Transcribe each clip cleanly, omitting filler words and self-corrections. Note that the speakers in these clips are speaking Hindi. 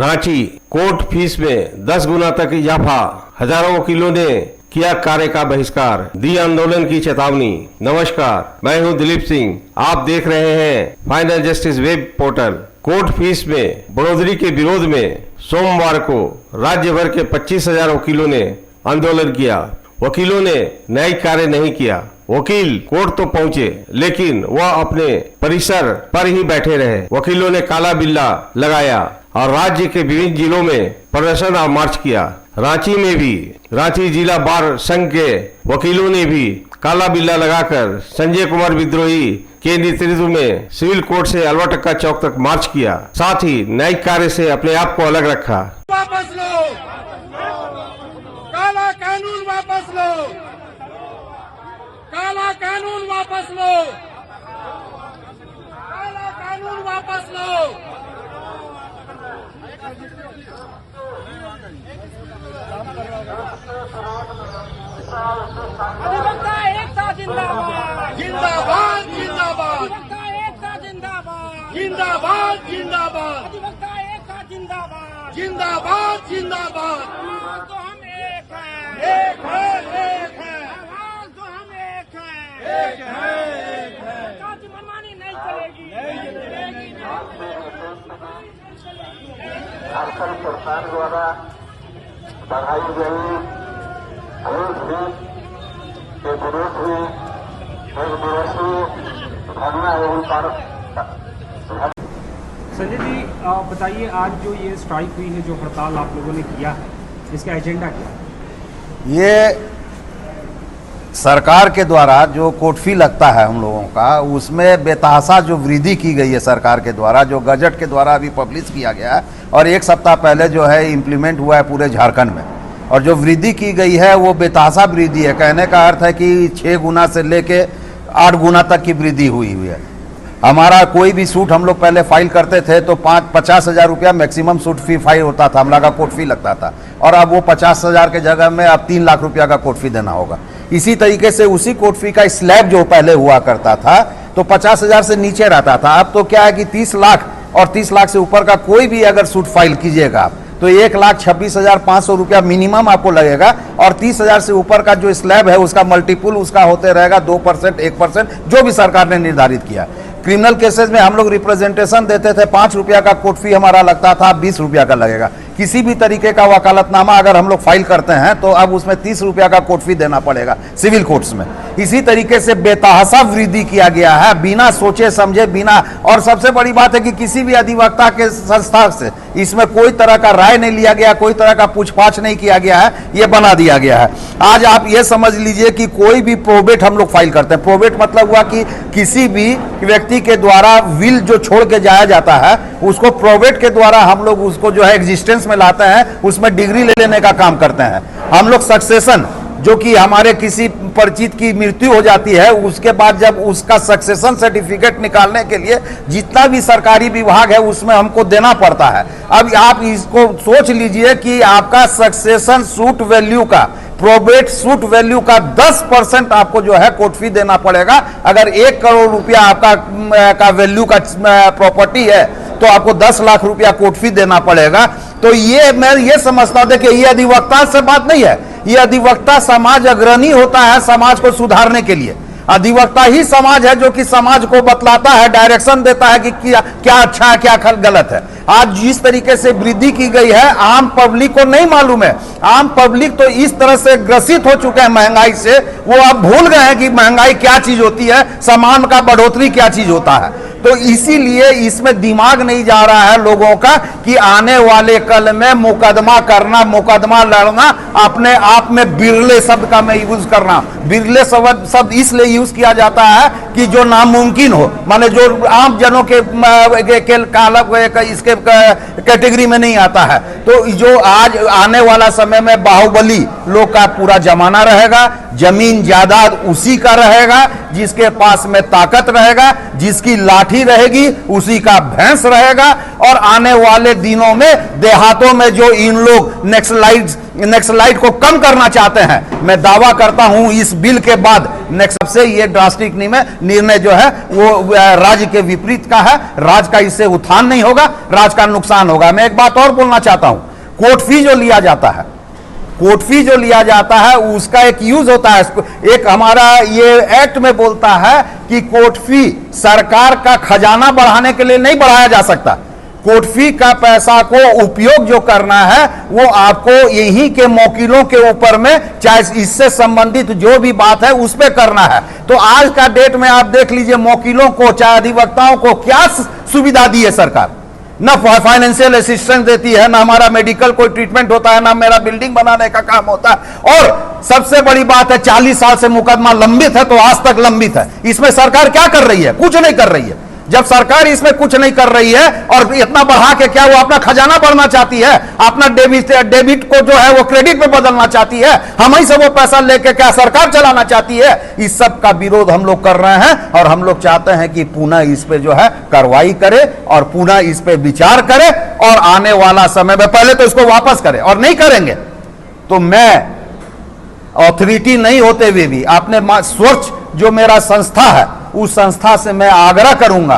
रांची कोर्ट फीस में 10 गुना तक इजाफा, हजारों वकीलों ने किया कार्य का बहिष्कार, दी आंदोलन की चेतावनी। नमस्कार, मैं हूं दिलीप सिंह, आप देख रहे हैं final justice web portal. Court fees में बढ़ोतरी के विरोध में सोमवार को राज्य भर के 25,000 वकीलों ने आंदोलन किया। वकीलों ने न्यायिक कार्य नहीं किया। वकील कोर्ट तो पहुंचे, लेकिन वह अपने परिसर पर ही बैठे रहे। वकीलों ने काला बिल्ला लगाया और राज्य के विभिन्न जिलों में प्रदर्शन और मार्च किया। रांची में भी रांची जिला बार संघ के वकीलों ने भी काला बिल्ला लगाकर संजय कुमार विद्रोही के नेतृत्व में सिविल कोर्ट से अलवाटक्का चौक तक मार्च किया। साथ ही न्यायिक कार्य से अपने आप को अलग रखा। वापस लो, काला कानून वापस लो, काला कानून वापस लो, काला कानून वापस लो। अधिवक्ता एकता जिंदाबाद, जिंदाबाद जिंदाबाद, अधिवक्ता एकता जिंदाबाद, जिंदाबाद जिंदाबाद, अधिवक्ता एकता जिंदाबाद, जिंदाबाद जिंदाबाद। तो हम एक हैं, एक है, एक है, आवाज तो हम एक हैं, एक है, एक है। जाति मनमानी नहीं चलेगी, नहीं चलेगी, आजकल सरकार द्वारा बढ़ाई गई रोज भी के विरोध में एक दिवसीय धरना एवं संजय जी, आप बताइए, आज जो ये स्ट्राइक हुई है, जो हड़ताल आप लोगों ने किया है, इसका एजेंडा क्या है? ये सरकार के द्वारा जो कोर्ट फी लगता है हम लोगों का, उसमें बेतहाशा जो वृद्धि की गई है सरकार के द्वारा, जो गजट के द्वारा अभी पब्लिश किया गया है और एक सप्ताह पहले जो है इम्प्लीमेंट हुआ है पूरे झारखंड में, और जो वृद्धि की गई है वो बेतहाशा वृद्धि है। कहने का अर्थ है कि 6 गुना से लेके 8 गुना तक की वृद्धि हुई है। हमारा कोई भी सूट हम लोग पहले फाइल करते थे तो 50,000 रुपया मैक्सिमम सूट फी फाइल होता था, हमला का कोर्ट फी लगता था, और अब वो 50,000 के जगह में अब 3 लाख रुपया का कोर्ट फी देना होगा। इसी तरीके से उसी कोर्ट फी का स्लैब जो पहले हुआ करता था तो 50,000 से नीचे रहता था, अब तो क्या है कि 30 लाख और 30 लाख से ऊपर का कोई भी अगर सूट फाइल कीजिएगा आप तो 1,26,500 रुपया मिनिमम आपको लगेगा, और 30,000 से ऊपर का जो स्लैब है उसका मल्टीपुल उसका होते रहेगा 2%, 1%, जो भी सरकार ने निर्धारित किया। क्रिमिनल केसेस में हम लोग रिप्रेजेंटेशन देते थे, 5 रुपया का कोर्ट फी हमारा लगता था, 20 रुपया का लगेगा। किसी भी तरीके का वकालतनामा अगर हम लोग फाइल करते हैं तो अब उसमें 30 रुपया का कोर्ट फी देना पड़ेगा सिविल कोर्ट्स में। इसी तरीके से बेतहाशा वृद्धि किया गया है, बिना सोचे समझे, बिना, और सबसे बड़ी बात है कि किसी भी अधिवक्ता के संस्था से इसमें कोई तरह का राय नहीं लिया गया, कोई तरह का पूछताछ नहीं किया गया है, ये बना दिया गया है। आज आप ये समझ लीजिए कि कोई भी प्रोबेट हम लोग फाइल करते हैं, प्रोबेट मतलब हुआ कि किसी भी व्यक्ति के द्वारा विल जो छोड़ के जाया जाता है उसको प्रोबेट के द्वारा हम लोग उसको जो है एग्जिस्टेंस में लाते हैं, उसमें डिग्री ले लेने का काम करते हैं। हम लोग सक्सेशन, जो कि हमारे किसी परिचित की मृत्यु हो जाती है, उसके बाद जब उसका सक्सेशन सर्टिफिकेट निकालने के लिए जितना भी सरकारी विभाग है उसमें हमको देना पड़ता है। अब आप इसको सोच लीजिए कि आपका सक्सेशन सूट वैल्यू का, प्रोबेट सूट वैल्यू का 10% आपको जो है कोर्ट फी देना पड़ेगा। अगर 1 करोड़ रुपया आपका वैल्यू का प्रॉपर्टी है तो आपको 10 लाख रुपया कोर्ट फी देना पड़ेगा। तो ये मैं ये समझता हूं, देखिए ये अधिवक्ता से बात नहीं है, ये अधिवक्ता समाज अग्रणी होता है समाज को सुधारने के लिए। अधिवक्ता ही समाज है जो कि समाज को बतलाता है, डायरेक्शन देता है कि क्या अच्छा है क्या गलत है। आज जिस तरीके से वृद्धि की गई है आम पब्लिक को नहीं मालूम है। आम पब्लिक तो इस तरह से ग्रसित हो चुके हैं महंगाई से, वो अब भूल गए हैं कि महंगाई क्या चीज होती है, सामान का बढ़ोतरी क्या चीज होता है। तो इसीलिए इसमें दिमाग नहीं जा रहा है लोगों का कि आने वाले कल में मुकदमा करना, मुकदमा लड़ना, अपने आप में बिरले शब्द का मैं यूज करना, बिरले शब्द इसलिए यूज किया जाता है कि जो नामुमकिन हो, माने जो आम जनों के इसके कैटेगरी में नहीं आता है। तो जो आज आने वाला समय में बाहुबली लोग का पूरा जमाना रहेगा, जमीन जायदाद उसी का रहेगा जिसके पास में ताकत रहेगा, जिसकी लाठी रहेगी उसी का भैंस रहेगा। और आने वाले दिनों में देहातों में जो इन लोग नेक्सलाइट्स नक्सलाइट को कम करना चाहते हैं। मैं दावा करता हूं इस बिल के बाद नेक्स्ट से ये ड्रास्टिक निर्णय जो है वो राज्य के विपरीत का है। राज्य का इससे उत्थान नहीं होगा, राज्य का नुकसान होगा। मैं एक बात और बोलना चाहता हूं, कोर्ट फी जो लिया जाता है, कोर्ट फी जो लिया जाता है उसका एक यूज होता है। एक हमारा ये एक्ट में बोलता है कि कोर्ट फी सरकार का खजाना बढ़ाने के लिए नहीं बढ़ाया जा सकता। कोर्ट फी का पैसा को उपयोग जो करना है वो आपको यहीं के वकीलों के ऊपर में, चाहे इससे संबंधित जो भी बात है उस पर करना है। तो आज का डेट में आप देख लीजिए वकीलों को, चाहे अधिवक्ताओं को क्या सुविधा दी है सरकार। ना फाइनेंशियल असिस्टेंस देती है, ना हमारा मेडिकल कोई ट्रीटमेंट होता है, ना मेरा बिल्डिंग बनाने का काम होता है। और सबसे बड़ी बात है 40 साल से मुकदमा लंबित है तो आज तक लंबित है। इसमें सरकार क्या कर रही है? कुछ नहीं कर रही है। जब सरकार इसमें कुछ नहीं कर रही है और इतना बढ़ा के क्या वो अपना खजाना बढ़ना चाहती है, अपना डेबिट को जो है वो क्रेडिट पे बदलना चाहती है, हम ही से वो पैसा लेके क्या सरकार चलाना चाहती है? इस सब का विरोध हम लोग कर रहे हैं और हम लोग चाहते हैं कि पुनः इस पे जो है कार्रवाई करे और पुनः इस पे विचार करे और आने वाला समय में पहले तो इसको वापस करे, और नहीं करेंगे तो मैं अथॉरिटी नहीं होते हुए भी आपने स्वच्छ जो मेरा संस्था है उस संस्था से मैं आग्रह करूंगा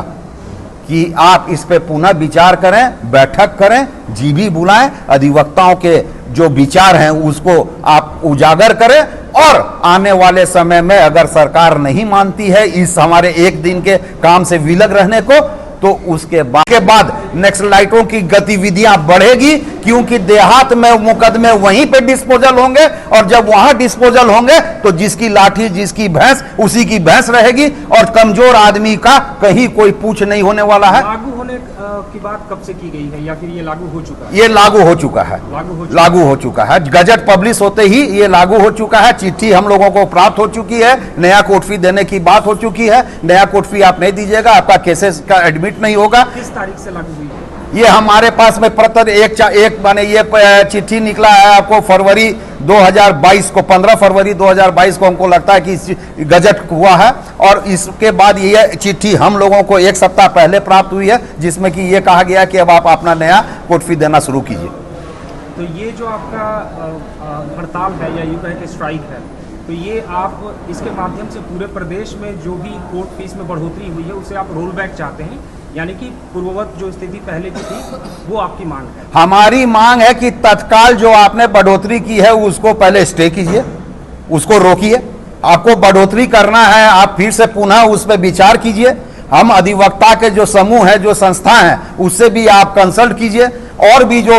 कि आप इस पे पुनः विचार करें, बैठक करें, जीबी बुलाएं, अधिवक्ताओं के जो विचार हैं उसको आप उजागर करें। और आने वाले समय में अगर सरकार नहीं मानती है इस हमारे एक दिन के काम से विलग रहने को, तो उसके बाद नक्सलाइटों की गतिविधियां बढ़ेगी, क्योंकि देहात में मुकदमे वहीं पे डिस्पोजल होंगे और जब वहां डिस्पोजल होंगे तो जिसकी लाठी जिसकी भैंस उसी की भैंस रहेगी और कमजोर आदमी का कहीं कोई पूछ नहीं होने वाला है। लागू होने की बात कब से की गई है या फिर ये लागू हो चुका है? ये लागू हो चुका है, लागू हो चुका है। गजट पब्लिश होते ही ये लागू हो चुका है। चिट्ठी हम लोगों को प्राप्त हो चुकी है, नया कोर्ट फी देने की बात हो चुकी है। नया कोर्ट फी आप नहीं दीजिएगा, आपका केसेस का एडमिट नहीं होगा। किस तारीख से लागू हुई है? ये हमारे पास में प्रतर एक माने ये चिट्ठी निकला है आपको फरवरी 2022 को, 15 फरवरी 2022 को हमको लगता है कि गजट हुआ है। और इसके बाद ये चिट्ठी हम लोगों को एक सप्ताह पहले प्राप्त हुई है, जिसमें कि ये कहा गया कि अब आप अपना नया कोर्ट फी देना शुरू कीजिए। तो ये जो आपका हड़ताल है या यूं कहें कि स्ट्राइक है, तो ये आप इसके माध्यम से पूरे प्रदेश में जो भी कोर्ट फीस में बढ़ोतरी हुई है उसे आप रोल बैक चाहते हैं, यानी कि पूर्ववत जो स्थिति पहले की थी वो आपकी मांग है? हमारी मांग है कि तत्काल जो आपने बढ़ोतरी की है उसको पहले स्टे कीजिए, उसको रोकिए। आपको बढ़ोतरी करना है, आप फिर से पुनः उस पर विचार कीजिए। हम अधिवक्ता के जो समूह है, जो संस्था है, उससे भी आप कंसल्ट कीजिए। और भी जो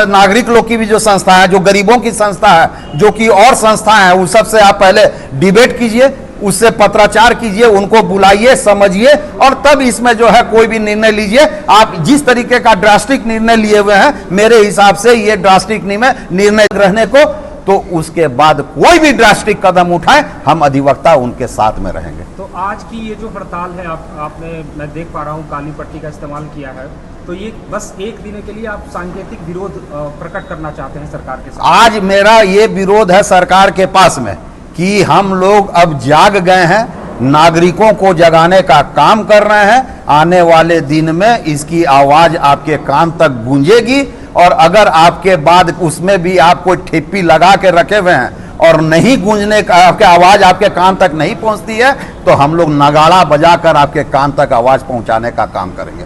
नागरिक लोग की भी जो संस्था है, जो गरीबों की संस्था है, जो कि और संस्था है, उस सब से आप पहले डिबेट कीजिए, उससे पत्राचार कीजिए, उनको बुलाइए, समझिए और तब इसमें जो है कोई भी निर्णय लीजिए। आप जिस तरीके का ड्रास्टिक निर्णय लिए हुए हैं, मेरे हिसाब से ये ड्रास्टिक निर्णय रहने को, तो उसके बाद कोई भी ड्रास्टिक कदम उठाए हम अधिवक्ता उनके साथ में रहेंगे। तो आज की ये जो हड़ताल है आपने, मैं देख पा रहा हूँ काली पट्टी का इस्तेमाल किया है, तो ये बस एक दिन के लिए आप सांकेतिक विरोध प्रकट करना चाहते हैं सरकार के साथ? आज मेरा ये विरोध है सरकार के पास में कि हम लोग अब जाग गए हैं, नागरिकों को जगाने का काम कर रहे हैं। आने वाले दिन में इसकी आवाज आपके कान तक गूंजेगी और अगर आपके बाद उसमें भी आप कोई ठिप्पी लगा के रखे हुए हैं और नहीं गूंजने का, आपके आवाज आपके कान तक नहीं पहुंचती है, तो हम लोग नगाड़ा बजाकर आपके कान तक आवाज पहुंचाने का काम करेंगे।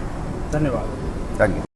धन्यवाद। Thank you.